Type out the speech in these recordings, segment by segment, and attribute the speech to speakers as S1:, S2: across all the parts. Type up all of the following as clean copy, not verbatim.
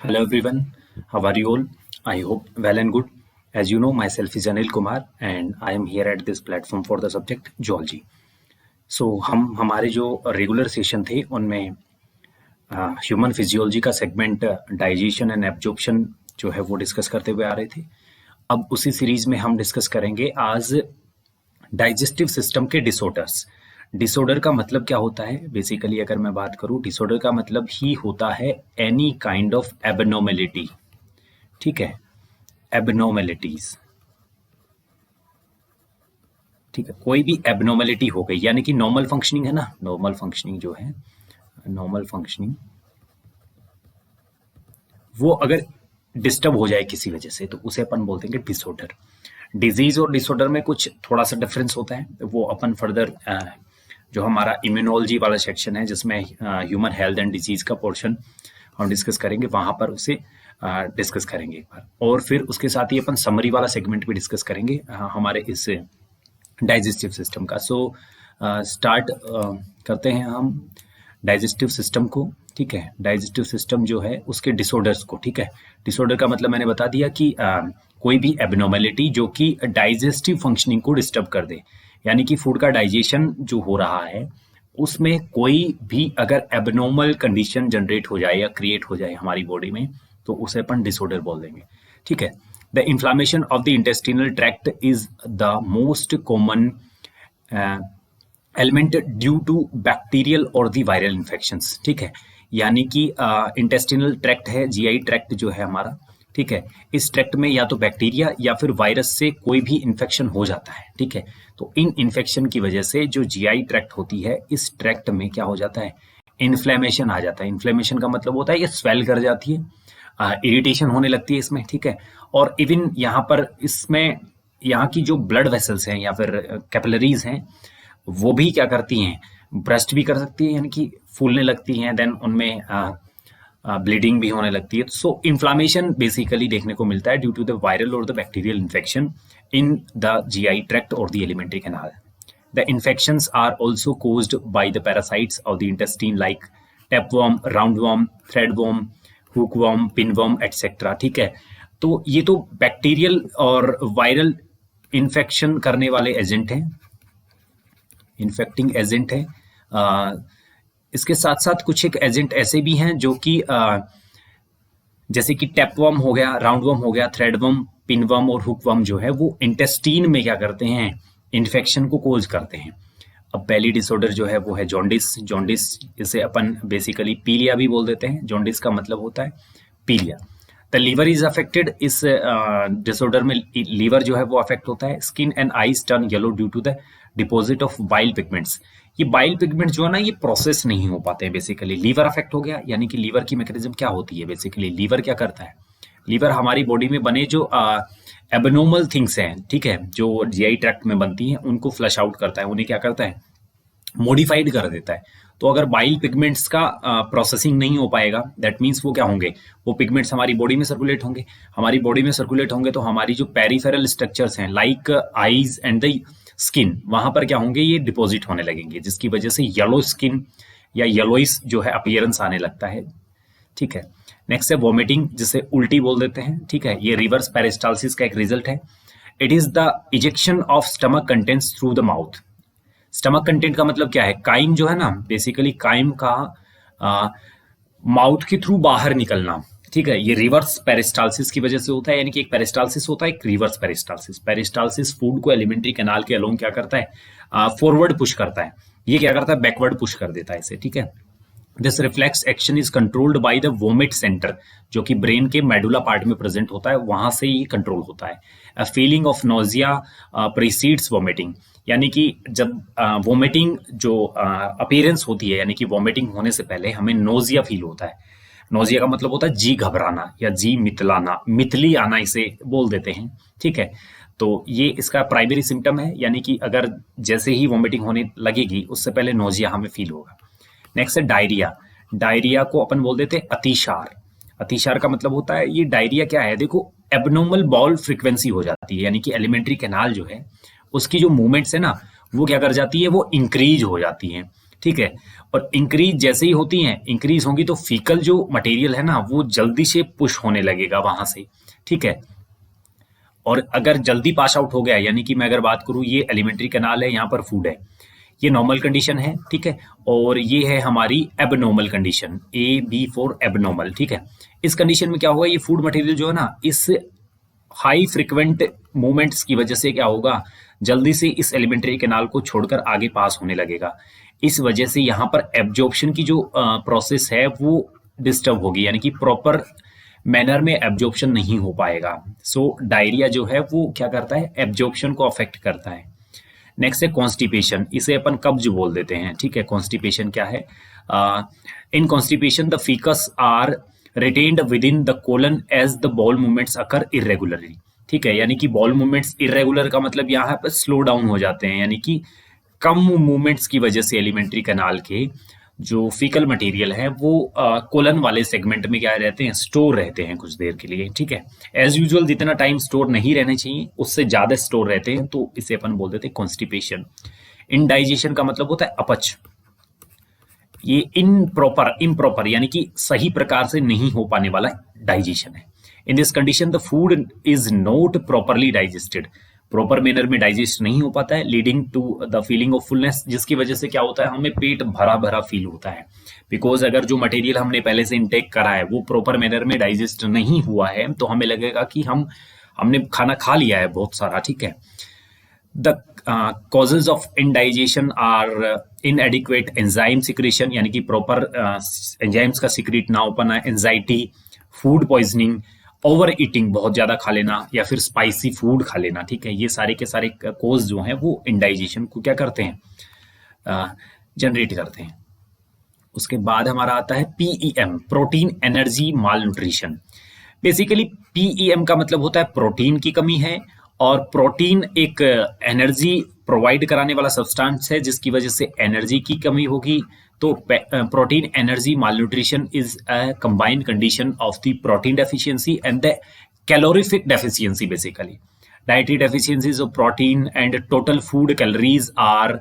S1: Hello everyone, how are you all? I hope well and good. As you know, myself is Anil Kumar and I am here at this platform for the subject zoology. So हम हमारे जो regular session थे उनमें human physiology का segment digestion and absorption जो है वो discuss करते हुए आ रहे थे. अब उसी सीरीज में हम डिस्कस करेंगे आज डाइजेस्टिव सिस्टम के डिसऑर्डर्स. डिसऑर्डर का मतलब क्या होता है? बेसिकली अगर मैं बात करूं, डिसऑर्डर का मतलब ही होता है एनी काइंड ऑफ एबनॉर्मेलिटी. ठीक है, एबनॉर्मेलिटीज. ठीक है, कोई भी एबनॉर्मेलिटी हो गई, यानी कि नॉर्मल फंक्शनिंग है ना, नॉर्मल फंक्शनिंग जो है, नॉर्मल फंक्शनिंग वो अगर डिस्टर्ब हो जाए किसी वजह से तो उसे अपन बोलते हैं डिसऑर्डर. डिजीज और डिसऑर्डर में कुछ थोड़ा सा डिफरेंस होता है, वो अपन फर्दर जो हमारा इम्यूनोलॉजी वाला सेक्शन है जिसमें ह्यूमन हेल्थ एंड डिजीज का पोर्शन हम डिस्कस करेंगे, वहां पर उसे डिस्कस करेंगे एक बार. और फिर उसके साथ ही अपन समरी वाला सेगमेंट भी डिस्कस करेंगे हमारे इस डाइजेस्टिव सिस्टम का. सो स्टार्ट करते हैं हम डाइजेस्टिव सिस्टम को. ठीक है, डाइजेस्टिव सिस्टम जो है उसके डिसऑर्डर्स को. ठीक है, डिसऑर्डर का मतलब मैंने बता दिया कि कोई भी एबनॉर्मेलिटी जो कि डाइजेस्टिव फंक्शनिंग को डिस्टर्ब कर दे, यानी कि फूड का डाइजेशन जो हो रहा है उसमें कोई भी अगर एबनॉर्मल कंडीशन जनरेट हो जाए या क्रिएट हो जाए हमारी बॉडी में तो उसे अपन डिसऑर्डर बोल देंगे. ठीक है, the inflammation of the intestinal tract is the most common element due to bacterial or the viral infections. ठीक है, यानी कि इंटेस्टिनल ट्रैक्ट है, जीआई ट्रैक्ट जो है हमारा. ठीक है, इस ट्रैक्ट में या तो बैक्टीरिया या फिर वायरस से कोई भी इन्फेक्शन हो जाता है. ठीक है, तो इन इन्फेक्शन की वजह से जो जीआई ट्रैक्ट होती है, इस ट्रैक्ट में क्या हो जाता है, इन्फ्लेमेशन आ जाता है. इन्फ्लेमेशन का मतलब होता है ये स्वेल कर जाती है, इरिटेशन होने लगती है इसमें. ठीक है, और इवन यहाँ पर इसमें यहाँ की जो ब्लड वेसल्स हैं या फिर कैपिलरीज हैं वो भी क्या करती हैं, ब्रस्ट भी कर सकती है, यानी कि फूलने लगती हैं. देन उनमें ब्लीडिंग भी होने लगती है. सो इन्फ्लामेशन बेसिकली देखने को मिलता है ड्यू टू द वायरल और the bacterial infection in the GI tract और the alimentary canal. The infections are also caused by the parasites of the intestine like tapeworm, roundworm, threadworm, hookworm, pinworm, etc. ठीक है, तो ये तो bacterial और viral infection करने वाले agent हैं, इन्फेक्टिंग एजेंट है. इसके साथ साथ कुछ एक एजेंट ऐसे भी हैं जो कि जैसे कि टैपवर्म हो गया, राउंडवर्म हो गया, थ्रेडवर्म, पिनवर्म और हुकवर्म जो है वो इंटेस्टीन में क्या करते हैं, इन्फेक्शन को कोज करते हैं. अब पहली डिसऑर्डर जो है वो है जॉन्डिस. जॉन्डिस इसे अपन बेसिकली पीलिया भी बोल देते हैं. जॉन्डिस का मतलब होता है पीलिया. The liver is affected. इस डिसऑर्डर में लीवर जो है वो अफेक्ट होता है. Skin and eyes turn yellow due to the deposit of bile pigments. ये बाइल पिगमेंट जो है ना ये प्रोसेस नहीं हो पाते हैं. बेसिकली लीवर अफेक्ट हो गया, यानी कि लीवर की मैकेनिज्म क्या होती है, बेसिकली लीवर क्या करता है, लीवर हमारी बॉडी में बने जो एबनॉर्मल थिंग्स हैं, ठीक है, जो जीआई ट्रैक्ट में बनती हैं उनको फ्लश आउट करता है, उन्हें क्या करता है, मॉडिफाइड कर देता है. तो अगर बाइल पिगमेंट्स का प्रोसेसिंग नहीं हो पाएगा, दैट मीन्स वो क्या होंगे, वो पिगमेंट्स हमारी बॉडी में सर्कुलेट होंगे. हमारी बॉडी में सर्कुलेट होंगे तो हमारी जो पेरिफेरल स्ट्रक्चर्स हैं like eyes and the skin, वहां पर क्या होंगे, ये डिपॉजिट होने लगेंगे, जिसकी वजह से येलो स्किन या येलोइस जो है अपीयरेंस आने लगता है. ठीक है, नेक्स्ट है वॉमिटिंग, जिसे उल्टी बोल देते हैं. ठीक है, ये रिवर्स पेरिस्टालसिस का एक रिजल्ट है. It is the ejection of stomach contents through the mouth. Stomach content का मतलब क्या है, काइम जो है ना, बेसिकली काइम का माउथ के थ्रू बाहर निकलना. ठीक है, ये रिवर्स पेरिस्टालसिस की वजह से होता है, यानी कि एक पेरिस्टालसिस होता है, एक रिवर्स पेरिस्टालसिस. पेरिस्टालसिस फूड को एलिमेंट्री कैनाल के अलोंग क्या करता है, फॉरवर्ड पुश करता है. ये क्या करता है, बैकवर्ड पुश कर देता है इसे. ठीक है, this reflex action is controlled by the vomit centre, जो कि ब्रेन के मेडुला पार्ट में प्रेजेंट होता है, वहां से ये कंट्रोल होता है. A feeling of nausea precedes vomiting, यानी कि जब वोमिटिंग जो अपीयरेंस होती है, यानी कि वोमिटिंग होने से पहले हमें नोजिया फील होता है. नोजिया का मतलब होता है जी घबराना या जी मितलाना, मितली आना इसे बोल देते हैं. ठीक है, तो ये इसका प्राइमरी सिम्टम है, यानी कि अगर जैसे ही वोमिटिंग होने लगेगी उससे पहले नोजिया हमें फील होगा. नेक्स्ट है डायरिया. डायरिया को अपन बोल देते हैं अतिसार. अतिसार का मतलब होता है, ये डायरिया क्या है, देखो एबनॉर्मल बॉल फ्रीक्वेंसी हो जाती है, यानी कि एलिमेंट्री कैनाल जो है उसकी जो मूवमेंट्स है ना वो क्या कर जाती है, वो इंक्रीज हो जाती है. ठीक है। और इंक्रीज जैसे ही होती हैं, इंक्रीज होंगी तो फीकल जो मटेरियल है ना वो जल्दी से पुश होने लगेगा वहां से, ठीक है। और अगर जल्दी पास आउट हो गया, यानी कि मैं अगर बात करूं, ये एलिमेंट्री कैनाल है, यहाँ पर फूड है, ये नॉर्मल कंडीशन है, ठीक है। और ये है हमारी abnormal condition, AB for abnormal, ठीक है। इस कंडीशन में क्या होगा, ये फूड मटेरियल जो है ना, इस हाई फ्रिक्वेंट मूवमेंट्स की वजह से क्या होगा, जल्दी से इस एलिमेंट्री कैनाल को छोड़कर आगे पास होने लगेगा। इस वजह से यहाँ पर एब्जॉर्प्शन की जो प्रोसेस है वो डिस्टर्ब होगी, यानी कि प्रॉपर मैनर में एब्जॉर्प्शन नहीं हो पाएगा। सो डायरिया जो है वो क्या करता है, एब्जॉर्प्शन को अफेक्ट करता है। नेक्स्ट है कॉन्स्टिपेशन, इसे अपन कब्ज बोल देते हैं, ठीक है। कॉन्स्टिपेशन क्या है, in constipation the faeces are retained within the colon as the bowel movements occur irregularly, ठीक है। यानी कि बॉल मूवमेंट्स इरेगुलर का मतलब यहाँ पर स्लो डाउन हो जाते हैं, यानी कि कम मूवमेंट्स की वजह से एलिमेंट्री कैनाल के जो फीकल मटेरियल है वो कोलन वाले सेगमेंट में क्या रहते हैं, स्टोर रहते हैं कुछ देर के लिए, ठीक है। एज यूजुअल जितना टाइम स्टोर नहीं रहने चाहिए उससे ज्यादा स्टोर रहते हैं, तो इसे अपन बोल देते हैं कॉन्स्टिपेशन। इनडाइजेशन का मतलब होता है अपच, ये इम्प्रॉपर यानी कि सही प्रकार से नहीं हो पाने वाला डाइजेशन है। In this condition the food is not properly digested, proper manner में डाइजेस्ट नहीं हो पाता है, leading to the feeling of fullness, जिसकी वजह से क्या होता है, हमें पेट भरा भरा फील होता है। बिकॉज अगर जो मटेरियल हमने पहले से इंटेक करा है वो प्रॉपर मैनर में डाइजेस्ट नहीं हुआ है, तो हमें लगेगा कि हमने खाना खा लिया है बहुत सारा, ठीक है। The causes of indigestion are inadequate enzyme secretion, यानी कि प्रॉपर एंजाइम्स का सिक्रेट ना हो पाना, anxiety, food poisoning, over eating, बहुत ज्यादा खा लेना, या फिर स्पाइसी फूड खा लेना, ठीक है। ये सारे के सारे कोज जो हैं वो इंडाइजेशन को क्या करते हैं, जनरेट करते हैं। उसके बाद हमारा आता है PEM, प्रोटीन एनर्जी माल न्यूट्रिशन। बेसिकली PEM का मतलब होता है प्रोटीन की कमी है, और प्रोटीन एक एनर्जी प्रोवाइड कराने वाला सब्सटेंस है जिसकी वजह से एनर्जी की कमी होगी। तो protein energy malnutrition is a combined condition of the protein deficiency and the calorific deficiency basically. Dietary deficiencies of protein and total food calories are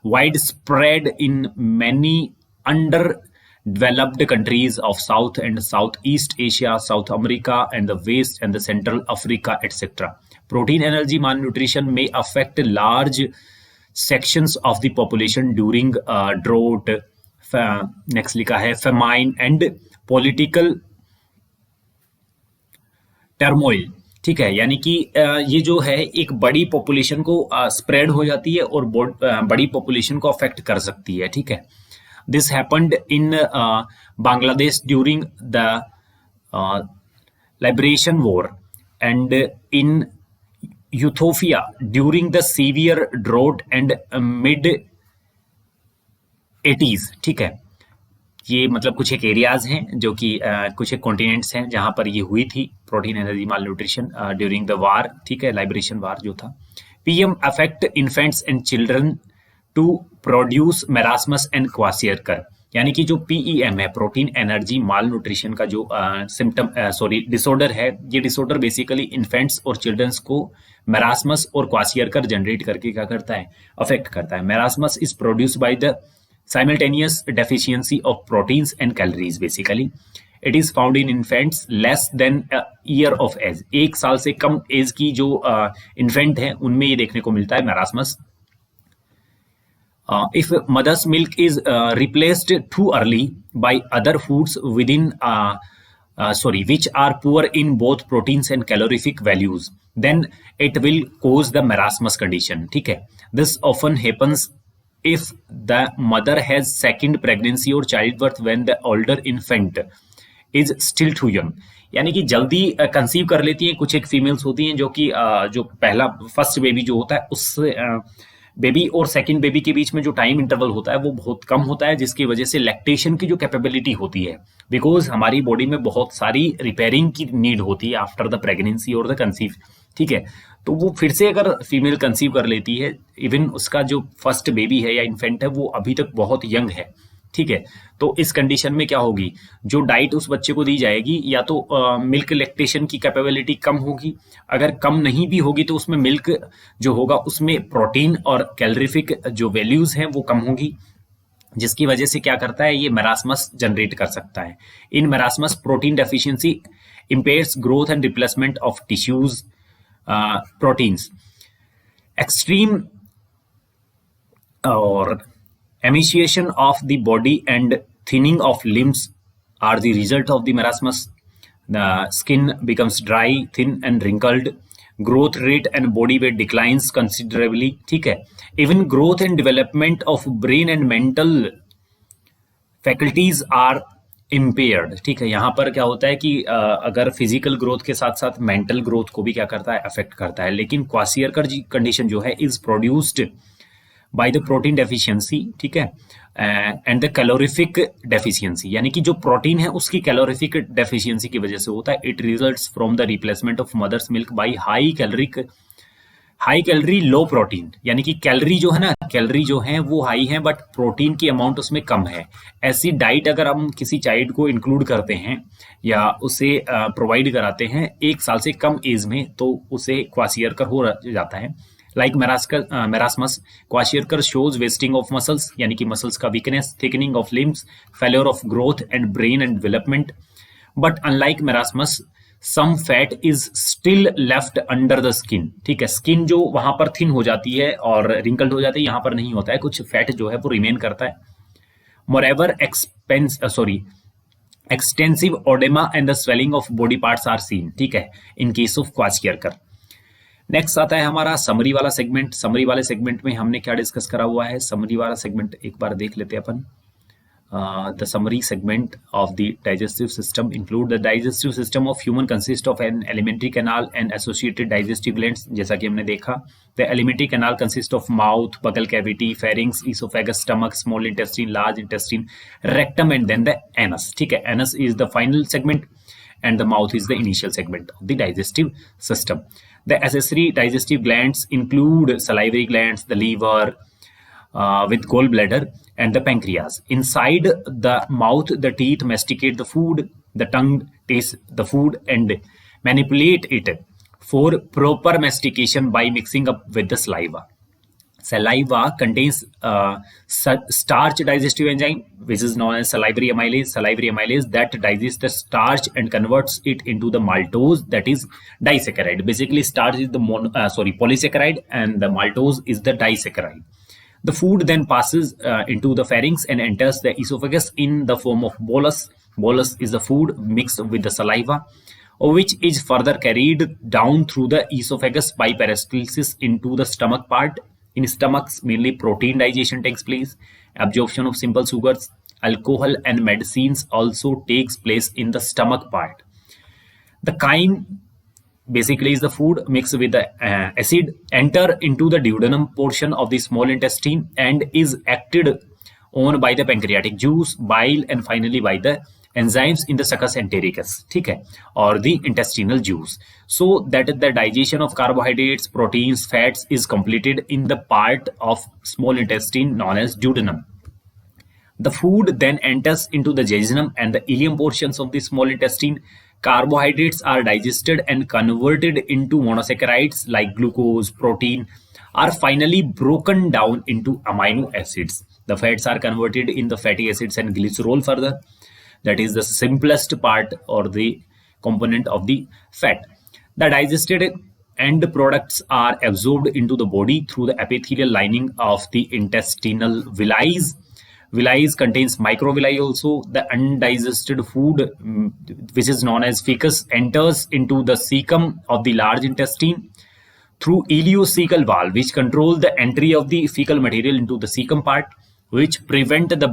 S1: widespread in many underdeveloped countries of South and Southeast Asia, South America, and the West and the Central Africa, etc. Protein energy malnutrition may affect large sections of the population during drought, next लिखा है famine and political turmoil, ठीक है। यानी कि ये जो है एक बड़ी पॉपुलेशन को स्प्रेड हो जाती है और बड़ी पॉपुलेशन को अफेक्ट कर सकती है, ठीक है। This happened in Bangladesh during the liberation war and in Ethiopia during the severe draught and mid 80s, ठीक है। ये मतलब कुछ एक एरियाज हैं जो कि कुछ एक कॉन्टिनेंट्स हैं जहां पर ये हुई थी protein energy malnutrition during the war, ठीक है, लाइब्रेशन वार जो था। PM affect infants and children to produce marasmus and kwashiorkor, यानी कि जो PEM है प्रोटीन एनर्जी माल न्यूट्रिशन का जो डिसऑर्डर है, ये डिसऑर्डर बेसिकली इन्फेंट्स और चिल्ड्रंस को मेरास्मस और क्वासियरकर जनरेट करके क्या करता है, अफेक्ट करता है। Marasmus is produce by the simultaneous deficiency of proteins and calories basically. It is found in infants less than a year of age. 1 साल से कम एज की जो इन्फेंट है उनमें ये देखने को मिलता है marasmus. If mother's milk is replaced too early by other foods which are poor in both proteins and calorific values, then it will cause the marasmus condition, ठीक है। This often happens if the mother has second pregnancy or childbirth when the older infant is still too young, यानी कि जल्दी conceive कर लेती हैं कुछ एक फीमेल्स होती हैं जो कि जो पहला फर्स्ट बेबी जो होता है उससे बेबी और सेकंड बेबी के बीच में जो टाइम इंटरवल होता है वो बहुत कम होता है, जिसकी वजह से लैक्टेशन की जो कैपेबिलिटी होती है, बिकॉज हमारी बॉडी में बहुत सारी रिपेयरिंग की नीड होती है आफ्टर द प्रेगनेंसी और द कंसीव, ठीक है। तो वो फिर से अगर फीमेल कंसीव कर लेती है, इवन उसका जो फर्स्ट बेबी है या इन्फेंट है वो अभी तक बहुत यंग है, ठीक है। तो इस कंडीशन में क्या होगी, जो डाइट उस बच्चे को दी जाएगी या तो मिल्क लैक्टेशन की कैपेबिलिटी कम होगी, अगर कम नहीं भी होगी तो उसमें मिल्क जो होगा उसमें प्रोटीन और कैलोरीफिक जो वैल्यूज हैं वो कम होगी, जिसकी वजह से क्या करता है, ये मेरास्मस जनरेट कर सकता है। In marasmus protein deficiency impairs growth and replacement of tissues proteins. Extreme or emaciation of the body and thinning of limbs are the result of the marasmus. The skin becomes dry, thin and wrinkled. Growth rate and body weight declines considerably. ठीक है, even growth and development of brain and mental faculties are impaired. ठीक है, यहाँ पर क्या होता है कि अगर फिजिकल ग्रोथ के साथ साथ मेंटल ग्रोथ को भी क्या करता है, अफेक्ट करता है। लेकिन क्वासियरकर कंडीशन जो है is produced by the protein deficiency, ठीक है, एंड द कैलोरिफिक डेफिशिएंसी, यानी कि जो प्रोटीन है उसकी कैलोरिफिक डेफिशिएंसी की वजह से होता है। It results from the replacement of mother's milk by high calorie low protein, यानी कि कैलोरी जो है ना, कैलोरी जो है वो हाई है बट प्रोटीन की अमाउंट उसमें कम है। ऐसी डाइट अगर हम किसी चाइल्ड को इंक्लूड करते हैं या उसे प्रोवाइड कराते हैं 1 साल से कम एज में, तो उसे क्वासियरकर हो जाता है। Like marasmus, kwashiorkor shows wasting of muscles, यानी कि मसल्स का weakness, thickening of limbs, failure of growth and brain and development. But unlike marasmus some fat is still left under the skin. ठीक है, स्किन जो वहां पर thin हो जाती है और रिंकल्ड हो जाती है, यहाँ पर नहीं होता है, कुछ फैट जो है वो रिमेन करता है। Moreover extensive oedema and the swelling of body parts are seen, ठीक है, in case of kwashiorkor. Next आता है हमारा समरी वाला सेगमेंट। समरी वाले सेगमेंट में हमने क्या डिस्कस करा हुआ है, समरी वाला सेगमेंट एक बार देख लेते हैं अपन। The summary segment of the digestive system include the digestive system of human consist of an alimentary canal and associated digestive glands, जैसा कि हमने देखा। The alimentary canal consists of mouth, buccal cavity, pharynx, esophagus, stomach, small intestine, large intestine, rectum and then the anus। ठीक है, anus is the final segment and the mouth is the initial segment of the digestive system. The accessory digestive glands include salivary glands, the liver, with gallbladder and the pancreas. Inside the mouth, the teeth masticate the food, the tongue tastes the food and manipulate it for proper mastication by mixing up with the saliva. Saliva contains starch digestive enzyme, which is known as salivary amylase. Salivary amylase that digests the starch and converts it into the maltose, that is disaccharide. Basically, starch is the polysaccharide and the maltose is the disaccharide. The food then passes into the pharynx and enters the esophagus in the form of bolus. Bolus is the food mixed with the saliva, which is further carried down through the esophagus by peristalsis into the stomach part. In stomachs, mainly protein digestion takes place. Absorption of simple sugars, alcohol, and medicines also takes place in the stomach part. The chyme basically is the food mixed with the acid enter into the duodenum portion of the small intestine and is acted on by the pancreatic juice, bile and finally by the enzymes in the succus entericus, ठीक है, or the intestinal juice, so that the digestion of carbohydrates, proteins, fats is completed in the part of small intestine known as duodenum. The food then enters into the jejunum and the ileum portions of the small intestine. Carbohydrates are digested and converted into monosaccharides like glucose, protein, are finally broken down into amino acids. The fats are converted in the fatty acids and glycerol further. That is the simplest part or the component of the fat. The digested end products are absorbed into the body through the epithelial lining of the intestinal villi. Villi contains microvilli also. The undigested food, which is known as fecus, enters into the cecum of the large intestine through ileocecal valve, which control the entry of the fecal material into the cecum part, which prevent the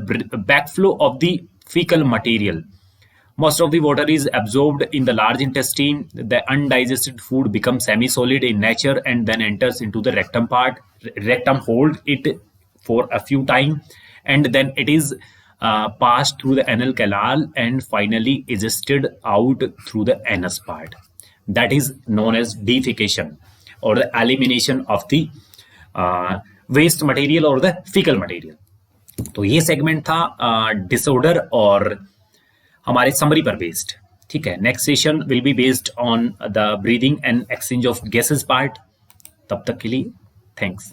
S1: backflow of the fecal material. Most of the water is absorbed in the large intestine. The undigested food becomes semi-solid in nature and then enters into the rectum part. Rectum hold it for a few time and then it is passed through the anal canal and finally egested out through the anus part. That is known as defecation or the elimination of the waste material or the fecal material. तो ये segment था disorder और हमारे summary पर based, ठीक है। Next session will be based on the breathing and exchange of gases part. तब तक के लिए थैंक्स।